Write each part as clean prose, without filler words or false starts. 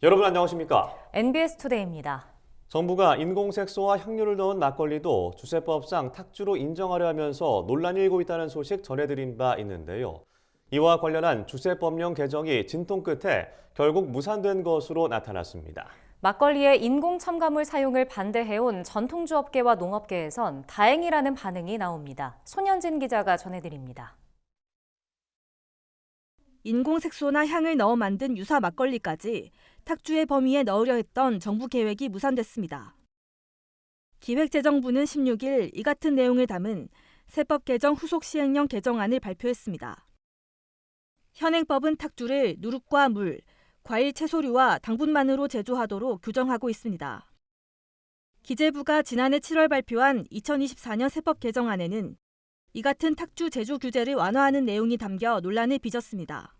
여러분 안녕하십니까? NBS 투데이입니다. 정부가 인공색소와 향료를 넣은 막걸리도 주세법상 탁주로 인정하려 하면서 논란이 일고 있다는 소식 전해드린 바 있는데요. 이와 관련한 주세법령 개정이 진통 끝에 결국 무산된 것으로 나타났습니다. 막걸리의 인공 첨가물 사용을 반대해온 전통주업계와 농업계에선 다행이라는 반응이 나옵니다. 손현진 기자가 전해드립니다. 인공색소나 향을 넣어 만든 유사 막걸리까지 탁주의 범위에 넣으려 했던 정부 계획이 무산됐습니다. 기획재정부는 16일 이 같은 내용을 담은 세법 개정 후속 시행령 개정안을 발표했습니다. 현행법은 탁주를 누룩과 물, 과일 채소류와 당분만으로 제조하도록 규정하고 있습니다. 기재부가 지난해 7월 발표한 2024년 세법 개정안에는 이 같은 탁주 제조 규제를 완화하는 내용이 담겨 논란을 빚었습니다.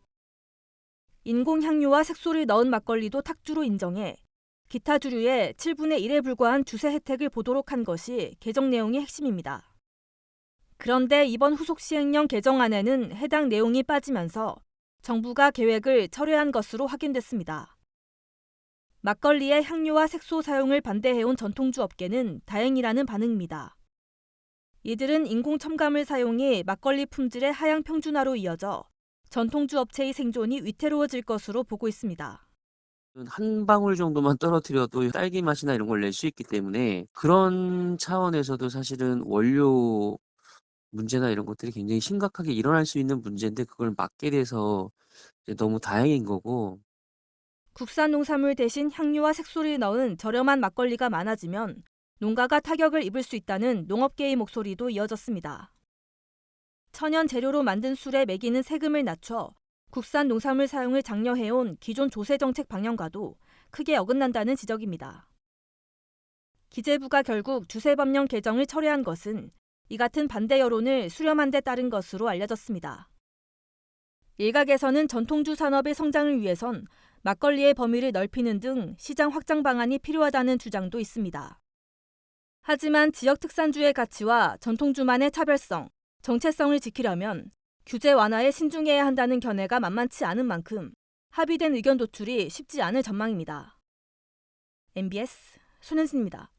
인공향료와 색소를 넣은 막걸리도 탁주로 인정해 기타 주류의 7분의 1에 불과한 주세 혜택을 보도록 한 것이 개정 내용의 핵심입니다. 그런데 이번 후속 시행령 개정안에는 해당 내용이 빠지면서 정부가 계획을 철회한 것으로 확인됐습니다. 막걸리의 향료와 색소 사용을 반대해온 전통주 업계는 다행이라는 반응입니다. 이들은 인공 첨가물 사용이 막걸리 품질의 하향 평준화로 이어져 전통주 업체의 생존이 위태로워질 것으로 보고 있습니다. 한 방울 정도만 떨어뜨려도 딸기 맛이나 이런 걸 낼 수 있기 때문에 그런 차원에서도 사실은 원료 문제나 이런 것들이 굉장히 심각하게 일어날 수 있는 문제인데 그걸 막게 돼서 이제 너무 다행인 거고. 국산 농산물 대신 향료와 색소를 넣은 저렴한 막걸리가 많아지면 농가가 타격을 입을 수 있다는 농업계의 목소리도 이어졌습니다. 천연 재료로 만든 술에 매기는 세금을 낮춰 국산 농산물 사용을 장려해온 기존 조세 정책 방향과도 크게 어긋난다는 지적입니다. 기재부가 결국 주세법령 개정을 철회한 것은 이 같은 반대 여론을 수렴한 데 따른 것으로 알려졌습니다. 일각에서는 전통주 산업의 성장을 위해선 막걸리의 범위를 넓히는 등 시장 확장 방안이 필요하다는 주장도 있습니다. 하지만 지역 특산주의 가치와 전통주만의 차별성, 정체성을 지키려면 규제 완화에 신중해야 한다는 견해가 만만치 않은 만큼 합의된 의견 도출이 쉽지 않을 전망입니다. NBS 손현진입니다.